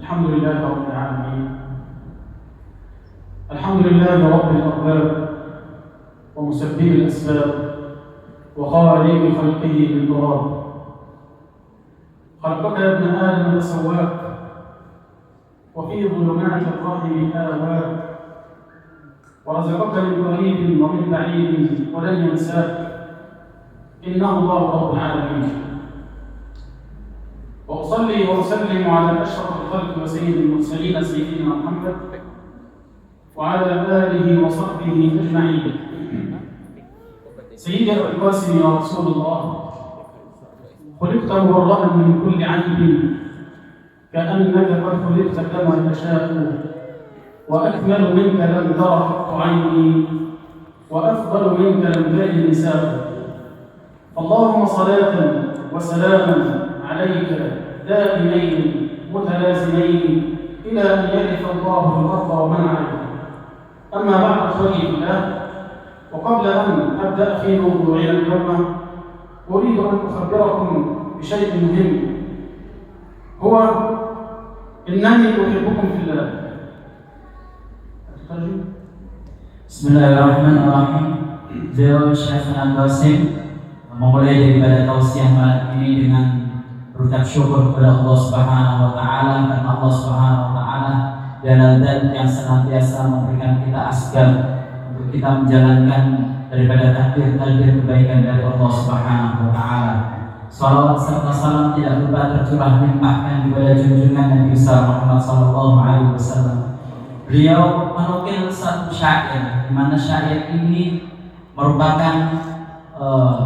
الحمد لله رب العالمين. الحمد لله رب الأرباب ومسبب الأسباب وخالق خلقه بالتراب. خلقك يا ابن آدم فسواك وفي ظلمات الرحم آواك، ورزقك من قريب ومن بعيد ولن ينساك، إنه الله رب العالمين. وأصلي وأسلم على أشرف الخلق وسيد المرسلين سيدنا محمد وعلى آله وصحبه أجمعين. سيدي أبي القاسم يا رسول الله، خلقت مبرأ من كل عيب، كأنك قد خلقت كما تشاء، وأكمل منك لم تر قط عيني، وأفضل منك لم تلد نساء. اللهم صلاة وسلاما عليك دائمين متلازمين إلى أن يرث الله الأرض ومن عليها. أما بعد أخوتي في الله، وقبل أن أبدأ في موضوعنا اليوم أريد أن أخبركم بشيء مهم، هو إنني أحبكم في الله. Bismillahirrahmanirrahim. Beliau Syekh Al-Qasim memulai daripada tausiah malam ini dengan berucap syukur kepada Allah Subhanahu wa taala, karena Allah Subhanahu wa taala adalah zat yang senantiasa memberikan kita asbab untuk kita menjalankan daripada takdir-takdir kebaikan dari Allah Subhanahu wa taala. Salawat serta salam tidak lupa tercurah limpahkan kepada junjungan Nabi besar Muhammad sallallahu alaihi wasallam. Beliau menukil satu syair, di mana syair ini merupakan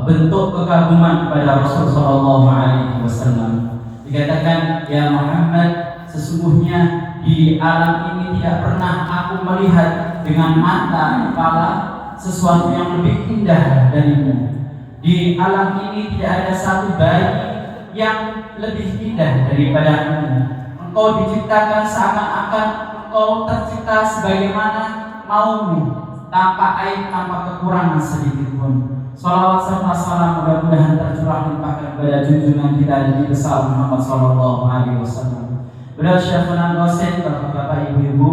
bentuk kekaguman kepada Rasul sallallahu alaihi wasallam. Dikatakan, ya Muhammad, sesungguhnya di alam ini tidak pernah aku melihat dengan mata kepala sesuatu yang lebih indah darimu. Di alam ini tidak ada satu bayi yang lebih indah daripadamu. Engkau diciptakan seakan-akan engkau tercipta sebagaimana maumu, tanpa aib, tanpa kekurangan sedikit pun. Salawat serta salam mudah-mudahan tercurah limpahkan kepada junjungan kita Nabi besar Muhammad sallallahu alaihi wasallam. Beliau Syekh Al-Qasim, Bapak Ibu,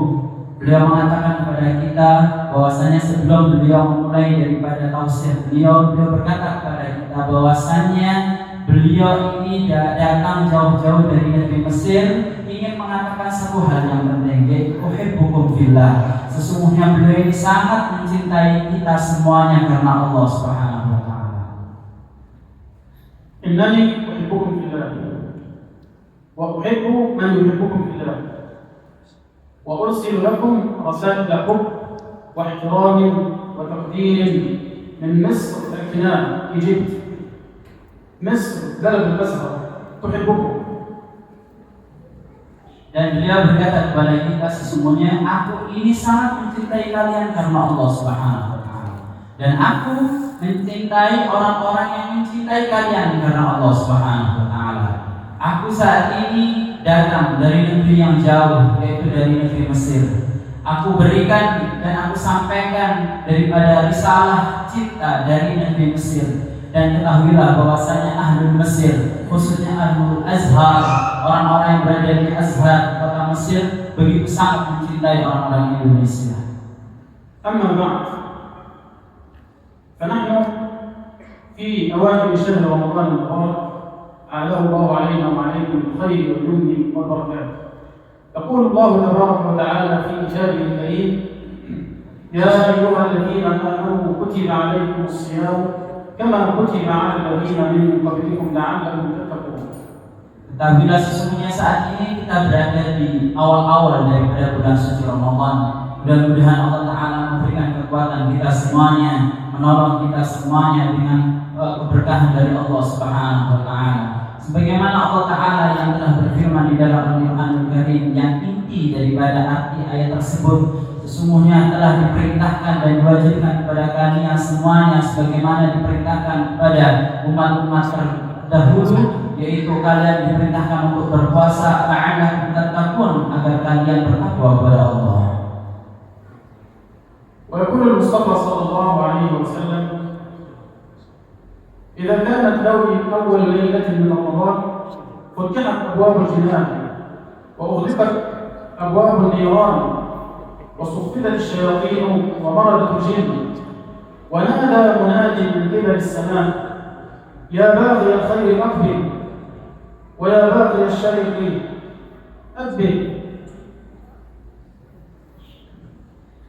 beliau mengatakan kepada kita bahwasanya sebelum beliau memulai daripada tausiah beliau berkata kepada kita bahwasanya beliau ini datang jauh-jauh dari negeri Mesir ingin mengatakan satu hal yang penting, yaitu uhibbukum fillah. Sesungguhnya beliau ini sangat mencintai kita semuanya karena Allah Subhanahu wa taala. Innani uhibbukum fillah wa uhibbu man yuhibbukum fillah wa ursilu lakum rasaila hubb wa ihtiram wa taqdir min Misr al-Kinaan, Egypt. Misr, balad al-Basra, tuhibbukum. Dan beliau berkata kepada kita, sesungguhnya aku ini sangat mencintai kalian karena Allah Subhanahu wa taala. Dan aku mencintai orang-orang yang mencintai kalian karena Allah Subhanahu wa taala. Aku saat ini datang dari negeri yang jauh, yaitu dari negeri Mesir. Aku berikan dan aku sampaikan daripada risalah cipta dari negeri Mesir. Dan ketahuilah bahwasanya Ahlul Mesir, khususnya Ahlul Azhar, orang-orang yang berada di Azhar, kota Mesir, begitu sangat mencintai orang-orang Indonesia. Amma ba'd, فنحن في أواخر شهر رمضان المبارك أعاده الله علينا وعليكم بالخير واليمن والبركات. يقول الله تبارك وتعالى في كتابه الكريم: يا أيها الذين آمنوا كتب عليكم الصيام كما كتب على الذين من قبلكم لعلكم تتقون. Ketahuilah sesungguhnya saat ini kita berada di awal-awal daripada bulan suci Ramadan. Mudah-mudahan Allah Ta'ala memberikan kekuatan kita semuanya, menolong kita semuanya dengan keberkahan dari Allah Subhanahu wa taala. Sebagaimana Allah Ta'ala yang telah berfirman di dalam Al-Qur'anul Karim, yang inti daripada arti ayat tersebut, sesungguhnya telah diperintahkan dan diwajibkan kepada kalian semuanya sebagaimana diperintahkan kepada umat-umat terdahulu, yaitu kalian diperintahkan untuk berpuasa la'allakum tattaqun, agar kalian bertakwa kepada Allah. ويقول المصطفى صلى الله عليه وسلم: إذا كانت أول ليلة من رمضان فتحت أبواب الجنان وأغلقت أبواب النيران وصفدت الشياطين ومردت الجن، ونادى مناد من قبل السماء: يا باغي الخير أقبل ويا باغي الشر أدبر.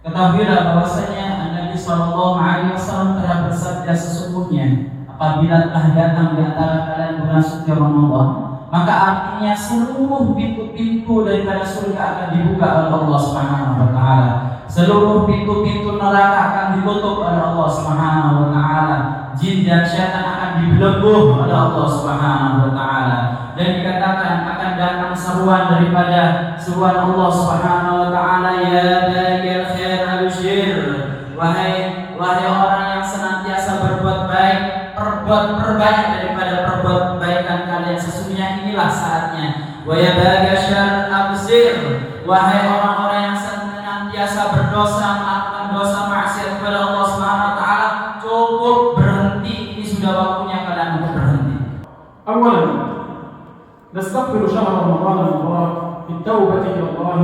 Ketahuilah bahwasanya Nabi Shallallahu Alaihi Wasallam telah bersabda, sesungguhnya apabila telah datang di antara kalian bulan suci Ramadan, maka artinya seluruh pintu-pintu daripada surga akan dibuka oleh Allah Subhanahu Wa Taala. Seluruh pintu-pintu neraka akan ditutup oleh Allah Subhanahu Wa Taala. Jin dan syaitan akan dibelenggu oleh Allah Subhanahu Wa Taala. Dan dikatakan akan datang seruan daripada seruan Allah Subhanahu Wa Taala, ya baghil khair abshir, wahai orang yang senantiasa berbuat baik, perbanyak daripada perbuat kebaikan kalian, sesungguhnya inilah saatnya. Wa ya baghil syarr abshir, wahai orang-orang yang senantiasa berdosa, melakukan dosa maksiat kepada Allah Subhanahu Wa Taala, cukup berhenti, ini sudah waktunya kalian untuk berhenti. أولا نستقبل شهر رمضان المبارك بالتوبة إلى الله.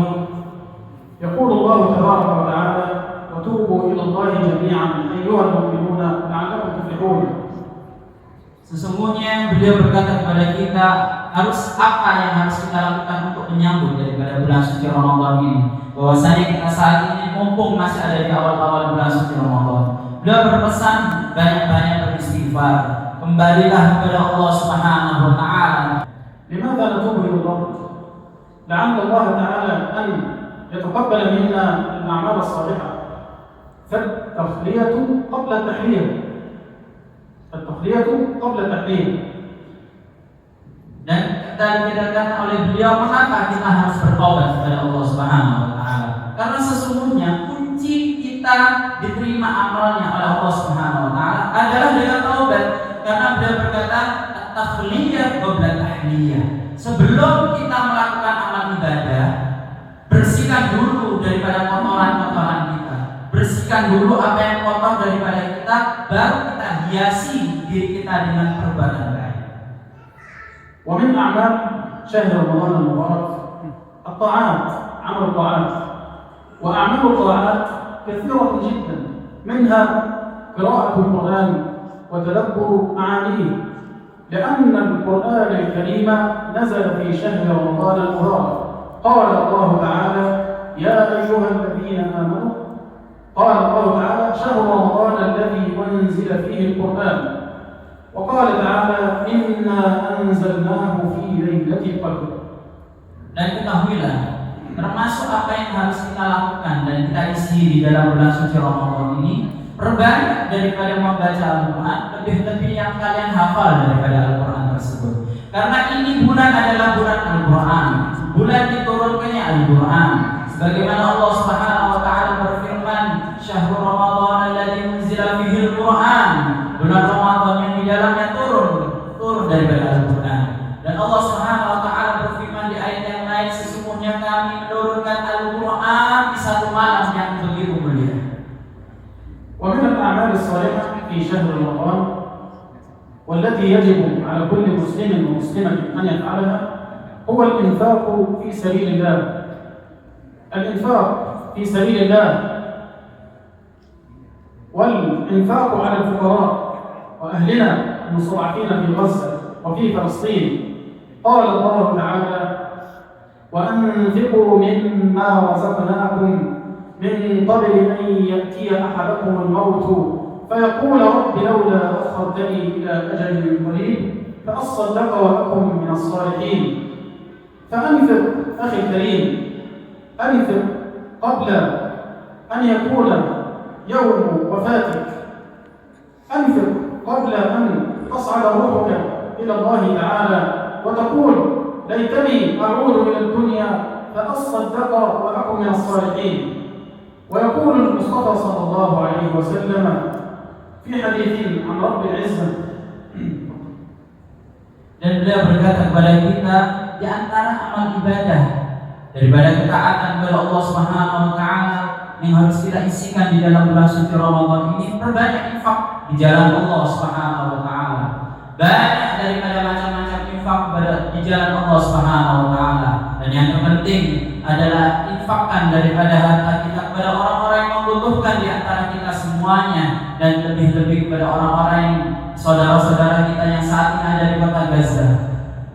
يقول الله تبارك وتعالى: وتوبوا إلى الله جميعا أيها المؤمنون لعلكم تفلحون. Sesungguhnya beliau berkata kepada kita apa yang harus kita lakukan untuk menyambut daripada bulan suci Ramadan ini. Bahwasanya kita saat ini mumpung masih ada di awal-awal bulan suci Ramadan, beliau berpesan banyak-banyak beristighfar, kembalilah kepada Allah Subhanahu Wa Taala. لماذا نتوب إلى الله؟ لعل الله تعالى أن يتقبل منا الأعمال الصالحة، فالتخلية قبل التحليل. التخلية قبل التحليل. Dan kita dikatakan oleh beliau, mengapa kita harus bertobat kepada Allah Subhanahu Wa Taala? Karena sesungguhnya kunci kita diterima amalnya oleh Allah Subhanahu Wa Taala adalah dengan taubat. Karena beliau berkata, takhliyah qabla tahliyah. Sebelum kita melakukan amal ibadah, bersihkan dulu daripada kotoran-kotoran kita. Bersihkan dulu apa yang kotor daripada kita, baru kita hiasi diri kita dengan perbuatan baik. ومن أعمال شهر رمضان المبارك الطاعات، عمل الطاعات، وأعمال الطاعات كثيرة جدا، منها قراءة القرآن وتدبر معانيه، لأن القرآن الكريم نزل في شهر رمضان المبارك. قال الله تعالى: يا أيها الذين آمنوا، قال الله تعالى: شهر رمضان الذي أنزل فيه القرآن، وقال تعالى: إنا أنزلناه في ليلة القدر. Dan ketahuilah, termasuk apa yang harus kita lakukan dan kita isi di dalam bulan suci Ramadan ini, perbanyak daripada membaca Al-Quran, lebih-lebih yang kalian hafal daripada Al-Quran tersebut. Karena ini bulan adalah bulan Al-Quran, bulan diturunkannya Al-Quran. Sebagaimana Allah Subhanahu Wa Taala berfirman, Syahrul Ramadan alladzi unzila fihi Al-Quran, bulan Ramadan yang di dalamnya turun daripada Al-Quran. Dan Allah Subhanahu Wa Taala berfirman di ayat yang lain, sesungguhnya kami menurunkan Al-Quran di satu malam yang begitu mulia. ومن الأعمال الصالحة في شهر رمضان والتي يجب على كل مسلم ومسلمة أن يفعلها هو الإنفاق في سبيل الله. الإنفاق في سبيل الله والإنفاق على الفقراء وأهلنا المستضعفين في غزة وفي فلسطين. قال الله تعالى: وأنفقوا مما رزقناكم من قبل أن يأتي أحدكم الموت فيقول رب لولا أخرتني إلى أجل قريب فأصدق وأكن من الصالحين. فأنفق أخي الكريم، أنفق قبل أن يكون يوم وفاتك، أنفق قبل أن تصعد روحك إلى الله تعالى وتقول ليتني أعود إلى الدنيا فأصدق وأكن من الصالحين. ويقول المصطفى صلى الله عليه وسلم في حديث عن رب العزة، dan beliau berkata kepada kita, di antara amal ibadah daripada ketaatan kepada Allah Subhanahu Wa Taala yang harus kita isikan di dalam bulan suci Ramadan ini, perbanyak infak di jalan Allah Subhanahu Wa Taala. Banyak daripada macam-macam infak di jalan Allah Subhanahu Wa Taala. Dan Dan yang terpenting adalah infakkan daripada harta kita kepada orang-orang yang membutuhkan di antara kita semuanya, dan lebih-lebih kepada orang-orang yang saudara-saudara kita yang saat ini ada di kota Gaza.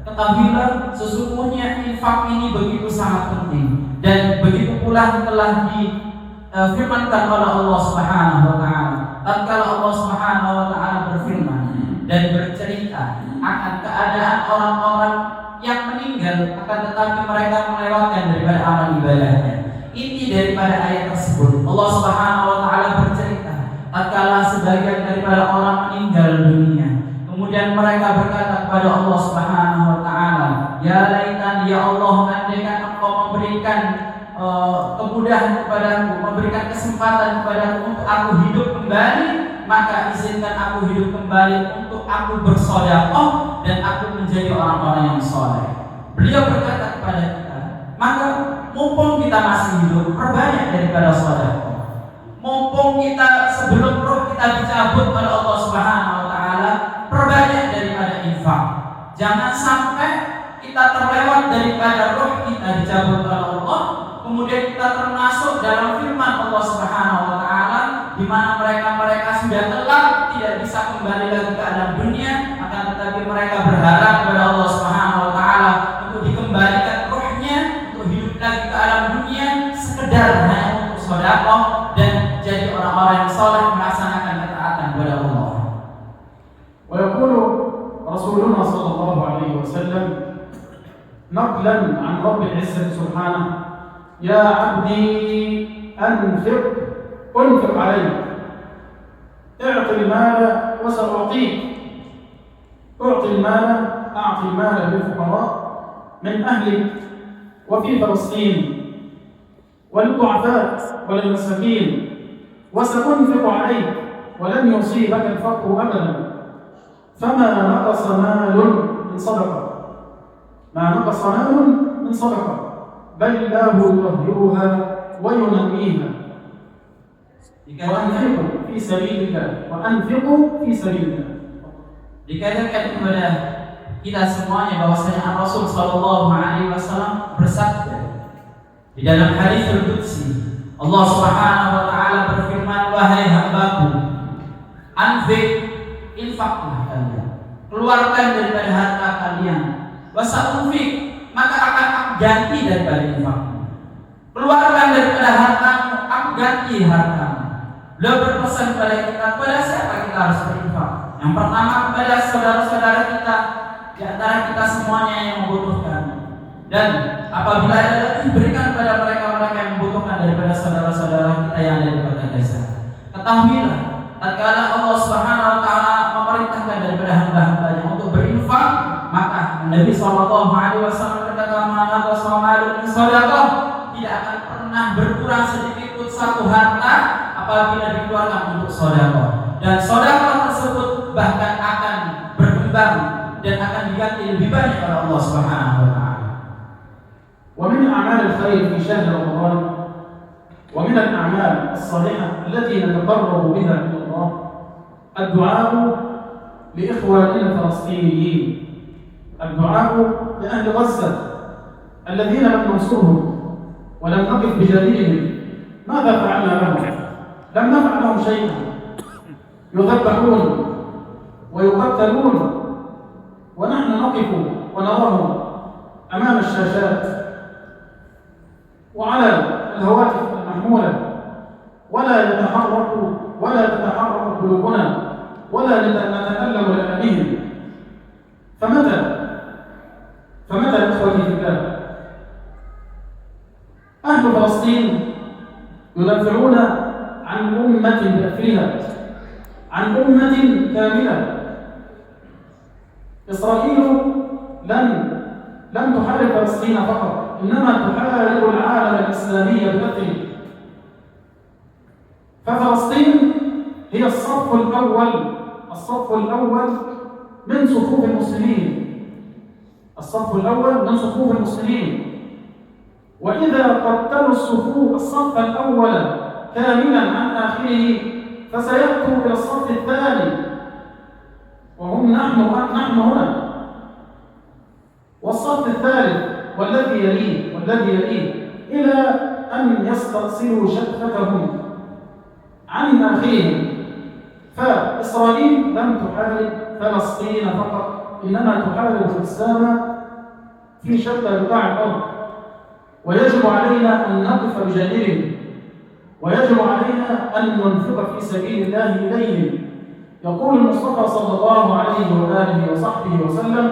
Ketahuilah sesungguhnya infak ini begitu sangat penting, dan begitu pula telah difirmankan oleh Allah Subhanahu wa taala. Tatkala Allah Subhanahu wa taala berfirman dan bercerita akan keadaan orang-orang yang meninggal, akan tetapi mereka melewatkan daripada amal ibadahnya. Inti daripada ayat tersebut, Allah Subhanahu wa taala bercerita tatkala sebagian daripada orang meninggal dunia, kemudian mereka berkata kepada Allah Subhanahu wa taala, ya laitan, ya Allah, andaikan Engkau memberikan kemudahan kepadaku, memberikan kesempatan kepadaku untuk aku hidup kembali, maka izinkan aku hidup kembali untuk aku bersedekah dan aku menjadi orang-orang yang soleh. Beliau berkata kepada kita, maka mumpung kita masih hidup, perbanyak daripada sedekah. Mumpung kita sebelum roh kita dicabut oleh Allah Subhanahu wa taala, perbanyak daripada infak. Jangan sampai kita terlewat daripada roh kita dicabut oleh Allah, kemudian kita termasuk dalam firman Allah Subhanahu wa taala di mana mereka sudah kelak tidak bisa kembali lagi ke alam dunia, akan tetapi mereka berharap kepada Allah Subhanahu wa taala untuk dikembalikan rohnya untuk hidup lagi ke alam dunia, sekedar hanya untuk sedekah dan jadi orang-orang yang saleh melaksanakan ketaatan kepada Allah. Wa yaqulu Rasulullah sallallahu alaihi wasallam naqlan an Rabbil Izzati subhanahu, ya 'abdi anfiq unfiq 'alayk, i'ti al-mala wa sa'u'tik, i'ti al-mala a'ti al-mala lil-fuqara min ahlik wa fi Falastin وللضعفاء وللمساكين وسأنفق عليك ولن يصيبك الفقر أبدا فما نقص مال من صدقة بل الله يطهرها وينميها وأنفقوا في سبيل الله. Dikatakan kepada kita semuanya bahwasanya Rasul sallallahu alaihi wasallam bersabda di dalam hadis al-Qudsi, Allah Subhanahu wa taala berfirman, wahai hambaku, anfiq, infaklah kalian, keluarkan daripada harta kalian, wasa'unfiq, maka akan aku ganti daripada infakmu. Keluarkan daripada hartamu, aku ganti hartamu. Beliau berpesan kepada kita, kepada siapa kita harus berinfak? Yang pertama kepada saudara-saudara kita di antara kita semuanya yang membutuhkan. Dan apabila ada lagi, berikan kepada mereka-mereka yang membutuhkan daripada saudara-saudara kita yang ada di kota Gaza. Ketahuilah, tatkala Allah Subhanahu wa taala memerintahkan daripada hamba-hambanya untuk berinfak, maka Nabi sallallahu alaihi wasallam berkata, "Man naqasa malun min shadaqah," tidak akan pernah berkurang sedikit pun satu harta apabila dikeluarkan untuk sedekah. Dan sedekah tersebut bahkan akan berkembang dan akan diganti lebih banyak oleh Allah Subhanahu wa taala. ومن أعمال الخير في شهر رمضان ومن الأعمال الصالحة التي نتقرب بها إلى الله الدعاء لإخواننا الفلسطينيين، الدعاء لأهل غزة الذين لم ننصرهم ولم نقف بجانبهم. ماذا فعلنا لهم؟ لم نفعل لهم شيئا، يذبحون ويقتلون ونحن نقف ونراهم أمام الشاشات وعلى الهواتف المحمولة، ولا تتحرك قلوبنا ولا نتألم لأمامهم. فمتى إخوتي في الله أهل فلسطين يدافعون عن أمة بأسرها، عن أمة كاملة. إسرائيل لم تحارب فلسطين فقط، إنما تحارب العالم الإسلامي بأسره. ففلسطين هي الصف الأول من صفوف المسلمين، وإذا قتلوا الصف الأول كاملا عن آخره فسيأتوا إلى الصف الثاني وهم نحن هنا، والصف الثالث والذي يليه إلى أن يستأصلوا شفتهم عن أخيهم. فإسرائيل لم تحارب فلسطين فقط، إنما تحارب الإسلام في شتى بقاع الأرض، ويجب علينا أن نقف بجانبهم، ويجب علينا أن ننفق في سبيل الله إليهم. يقول المصطفى صلى الله عليه وآله وصحبه وسلم: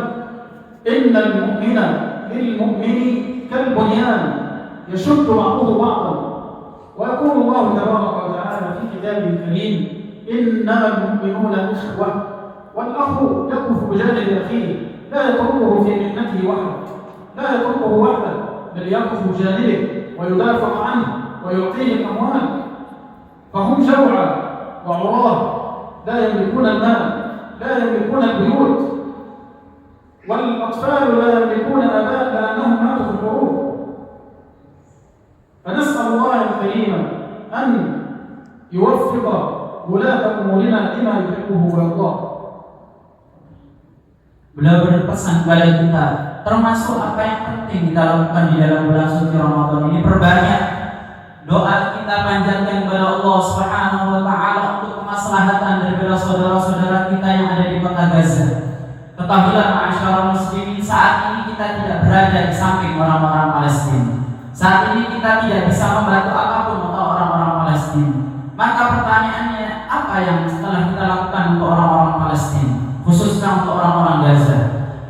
إن المؤمن للمؤمن كالبنيان يشد بعضه بعضا. ويقول الله تبارك وتعالى في كتابه الكريم: إنما المؤمنون إخوة. والأخ يقف بجانب أخيه، لا يتركه في محنته وحده، بل يقف بجانبه ويدافع عنه ويعطيه الأموال. فهم جوعى وعراة، لا يملكون المال، لا يملكون البيوت، والأطفال لا يملكون آباء لأنهم ماتوا في الحروب. فنسأل الله الكريم أن يوفق ولاة أمورنا لما يحبه ويرضاه. Beliau berpesan kepada kita, termasuk apa yang penting kita lakukan di dalam bulan suci Ramadan ini, perbanyak doa kita panjatkan kepada Allah Subhanahu wa taala untuk kemaslahatan daripada saudara-saudara kita yang ada di kota Gaza. Ketahuilah ma'asyiral muslimin, saat ini kita tidak berada di samping orang-orang Palestina. Saat ini kita tidak bisa membantu apapun untuk orang-orang Palestina. Maka pertanyaannya, apa yang setelah kita lakukan untuk orang-orang Palestina, khususnya untuk orang-orang Gaza?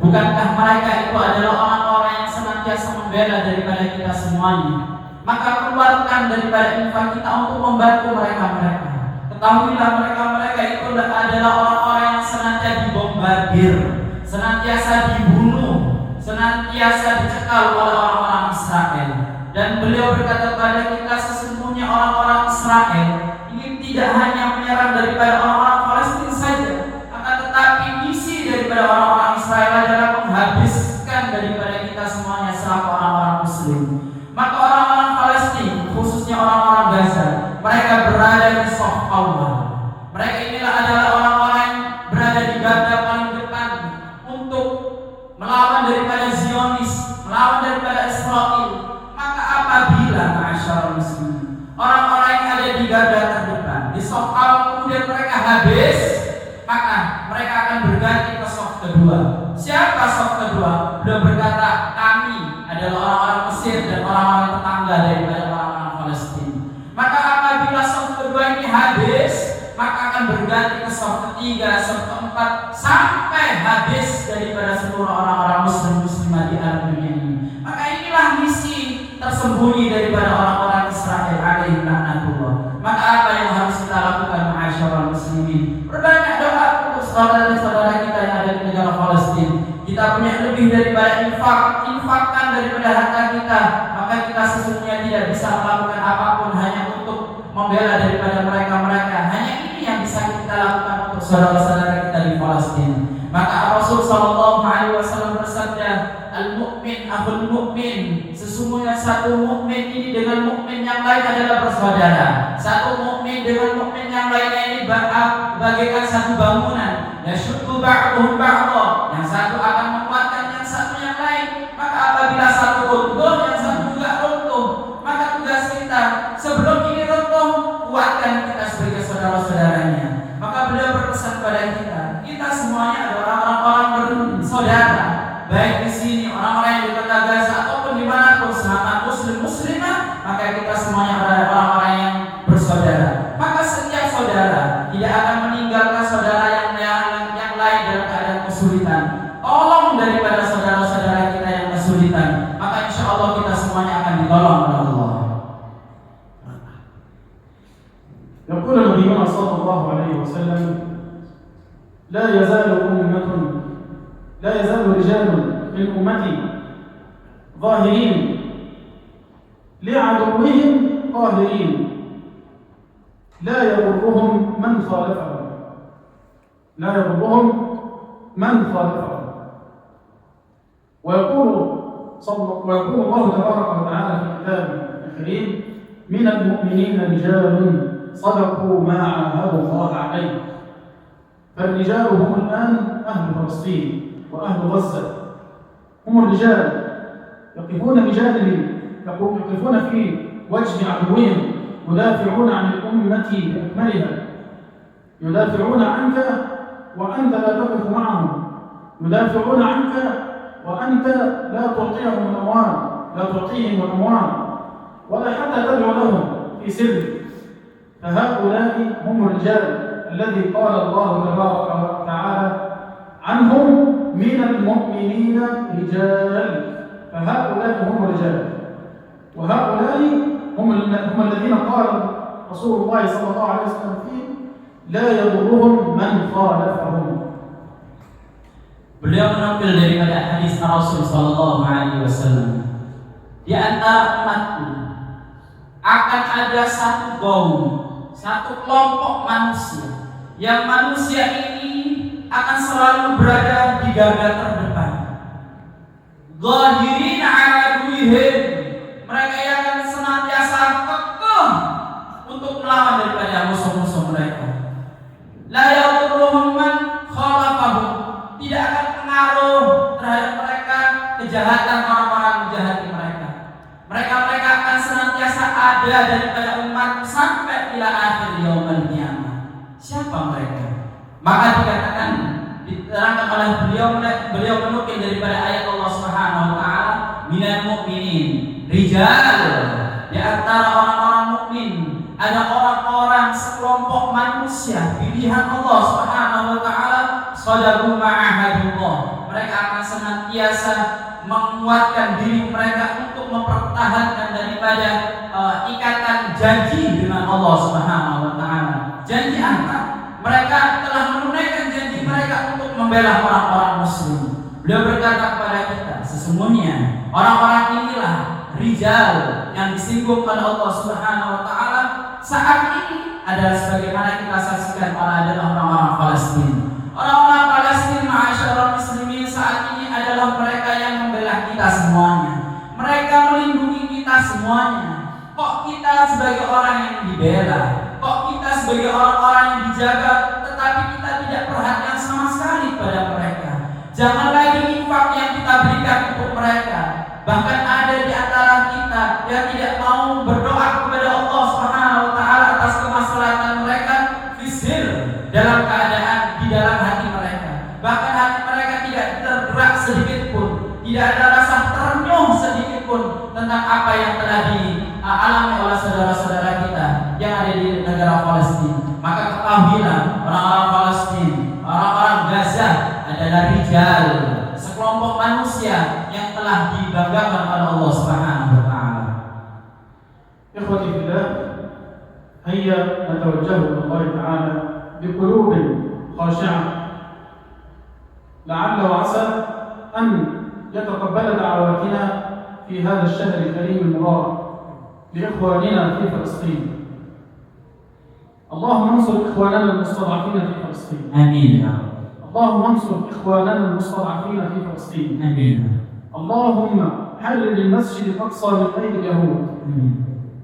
Bukankah mereka itu adalah orang-orang yang senantiasa membela daripada kita semuanya? Maka keluarkan daripada infak kita untuk membantu mereka. Ketahuilah mereka itu adalah orang-orang yang senantiasa dibombardir, senantiasa dibunuh, senantiasa dicekal oleh orang-orang Israel. Dan beliau berkata kepada kita, sesungguhnya orang-orang Israel ini tidak hanya menyerang daripada orang-orang Palestina saja, akan tetapi misi daripada orang-orang Israel adalah menghabiskan daripada kita semuanya selaku orang-orang Muslim. Maka orang-orang Palestina, khususnya orang-orang Gaza, mereka berada di saf awal. Mereka inilah adalah orang-orang yang berada di garda paling depan untuk melawan daripada Zionis, melawan daripada Israel. Maka apabila ma'asyarul muslimin, orang-orang yang ada di garda terdepan di saf awal kemudian mereka habis, maka mereka akan berganti ke saf kedua. Siapa saf kedua? Beliau berkata, kami adalah orang-orang Mesir dan orang-orang tetangga daripada orang-orang Palestina. Maka apabila saf kedua ini habis, maka akan berganti ke saf ketiga, saf keempat, sampai habis daripada seluruh orang-orang muslimah di alam dunia ini. Maka inilah misi tersembunyi daripada orang-orang Israel alaihi laknatullah. Maka apa yang harus kita lakukan ma'asyiral muslimin? Berbanyak doa untuk saudara-saudara kita yang ada di negara Palestina. Kita punya lebih daripada infakkan daripada harta kita, maka kita sesungguhnya tidak bisa melakukan apapun hanya untuk membela daripada mereka. Hanya ini yang bisa kita lakukan untuk saudara-saudara kita di Palestina. Maka Rasul sallallahu alaihi wasallam bersabda, al-mu'min akhul mu'min. Sesungguhnya satu mukmin ini dengan mukmin yang lain adalah bersaudara. Satu mukmin dengan mukmin yang lainnya ini bagaikan satu bangunan. Yashuddu ba'duhum ba'dha. Yang satu akan menguatkan yang satu yang lain. Maka apabila satu runtuh, yang satu juga runtuh. Maka tugas kita sebelum ini runtuh, kuatkan kita sebagai saudara-saudaranya. Maka beliau berpesan kepada kita semuanya adalah orang-orang bersaudara. Baik di sini orang-orang yang di kota Gaza ataupun dimanapun selama muslimah, maka kita semuanya adalah orang-orang yang bersaudara. Maka setiap saudara tidak akan meninggalkan saudara yang lain dalam keadaan kesulitan. Tolong daripada saudara-saudara kita yang kesulitan, maka insya Allah kita semuanya akan ditolong oleh Allah. يقول النبي صلى الله عليه وسلم: لا يزال رجال من أمتي ظاهرين لعدوهم قاهرين لا يضرهم من خالفهم. ويقول الله تبارك وتعالى في كتابه الكريم: من المؤمنين رجال صدقوا ما عاهدوا الله عليه. فالرجال هم الآن أهل فلسطين وأهل غزة، هم الرجال. يقفون بجانب يقفون في وجه عدوهم يدافعون عن الأمة بأكملها يدافعون عنك وأنت لا تقف معهم يدافعون عنك وأنت لا تعطيهم الأموال ولا حتى تدعو لهم في سر فهؤلاء هم الرجال الذي قال الله تبارك وتعالى عنهم من المؤمنين رجال فهؤلاء هم الرجال وهؤلاء هم الذين قال رسول الله صلى الله عليه وسلم فيه لا يضرهم من خالفهم. Beliau menukil daripada hadis Rasul sallallahu alaihi wasallam, di antara umatku akan ada satu kaum, satu kelompok manusia yang manusia ini akan selalu berada di garda terdepan. Zahirin ala duihim, mereka yang akan senantiasa kekeh untuk melawan daripada musuh-musuh mereka. La yadurruhum man khalafahum, tidak akan pengaruh terhadap mereka kejahatan orang-orang menjahati mereka. Mereka akan senantiasa ada daripada umat sampai ila akhir yaumil qiyamah. Siapa mereka? Maka dikatakan, diterangkan oleh beliau menukil daripada ayat Allah Subhanahu wa taala, minal mu'minin rijal, di antara orang-orang mukmin ada orang-orang sekelompok manusia pilihan Allah Subhanahu wa taala, sadaqu ma'ahadullah, mereka akan senantiasa menguatkan diri mereka untuk mempertahankan daripada ikatan janji dengan Allah Subhanahu wa taala. Janji apa? Mereka telah menunaikan janji mereka untuk membela orang-orang muslim. Beliau berkata kepada kita, sesungguhnya orang-orang inilah rijal yang disinggung oleh Allah Subhanahu wa taala saat ini adalah sebagaimana kita saksikan adalah orang-orang Palestina. Orang-orang Palestina, ma'asyiral muslimin, saat ini adalah mereka yang membela kita semuanya. Mereka melindungi kita semuanya. Kok kita sebagai orang yang dibela, kok kita sebagai orang-orang yang dijaga, tetapi kita tidak perhatian sama sekali pada mereka. Jangan lagi infak yang kita berikan untuk mereka. Bahkan ada di antara kita yang tidak mau berdoa kepada Allah Subhanahu wa taala atas kemaslahatan mereka fisir, dalam keadaan di dalam hati mereka. Bahkan hati mereka tidak tergerak sedikit pun, tidak ada rasa ternyuh sedikit pun tentang apa yang telah dialami oleh saudara-saudara kita yang ada di negara Palestina. Maka ketahuilah, orang-orang Palestina, orang-orang Gaza adalah rijal, sekelompok manusia yang telah dibanggakan oleh Allah Subhanahu wa taala. Ikhwati fillah, hayya natawajjahu ila Allah taala biqulubin khashi'ah la'alla wa 'asa an yataqabbala da'awatina fi hadha ash-shahr al-karim al-mubarak li'ikhwanina fi Palestin. اللهم انصر إخواننا المستضعفين في فلسطين. آمين. اللهم انصر إخواننا المستضعفين في فلسطين. آمين. اللهم حرر المسجد الأقصى من أيدي اليهود. آمين.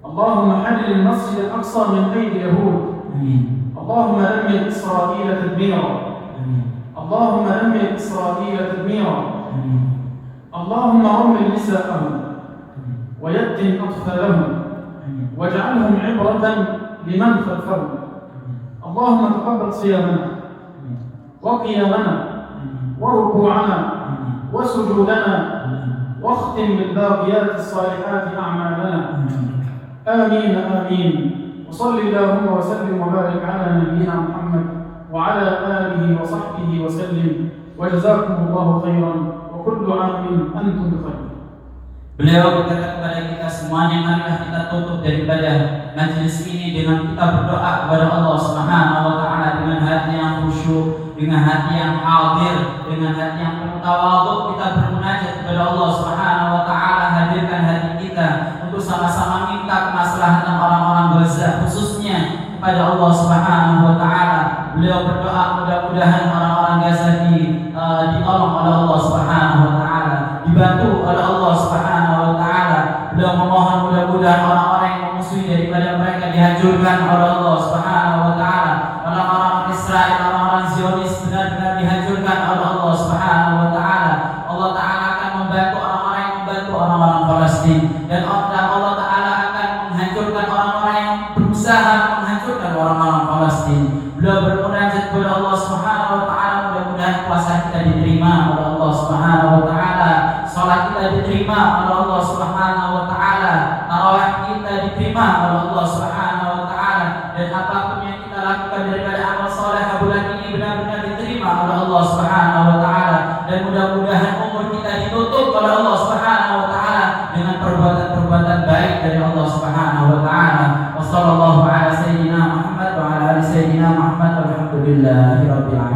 اللهم حرر المسجد الأقصى من أيدي اليهود. آمين. اللهم دمر إسرائيل تدميرا. آمين. اللهم دمر إسرائيل تدميرا. آمين. اللهم رمل نساءهم ويتم أطفالهم واجعلهم عبرة لمن خلفهم. اللهم تقبل صيامنا وقيامنا وركوعنا وسجودنا واختم بالباقيات الصالحات أعمالنا. آمين آمين. وصل اللهم وسلم وبارك على نبينا محمد وعلى آله وصحبه وسلم وجزاكم الله خيرا وكل عام أنتم بخير. Beliau berkata kepada kita semuanya, marilah kita tutup daripada majelis ini dengan kita berdoa kepada Allah Subhanahu wa taala dengan hati yang khusyuk, dengan hati yang hadir, dengan hati yang penuh tawadhu. Kita bermunajat kepada Allah Subhanahu wa taala, hadirkan hati kita untuk sama-sama minta kemaslahatan orang-orang Gaza, khususnya kepada Allah Subhanahu wa taala. Beliau berdoa mudah-mudahan orang-orang Gaza ditolong oleh Allah Subhanahu wa taala, dibantu oleh Allah Subhanahu wa taala. Beliau memohon mudah-mudahan orang-orang yang memusuhi daripada mereka dihancurkan oleh Allah Subhanahu wa taala. Orang-orang Israel, orang-orang Zionis benar-benar dihancurkan oleh Allah Subhanahu wa taala. Allah taala akan membantu orang-orang yang membantu orang-orang diterima oleh Allah Subhanahu wa taala, salat kita diterima oleh Allah Subhanahu wa taala, tarawih kita diterima oleh Allah Subhanahu wa taala, dan apapun yang kita lakukan daripada amal saleh bulan ini benar-benar diterima oleh Allah Subhanahu wa taala, dan mudah-mudahan umur kita ditutup oleh Allah Subhanahu wa taala dengan perbuatan-perbuatan baik dari Allah Subhanahu wa taala. Wassallallahu ala sayyidina Muhammad wa ala ali sayyidina Muhammad walhamdulillahi rabbil alamin.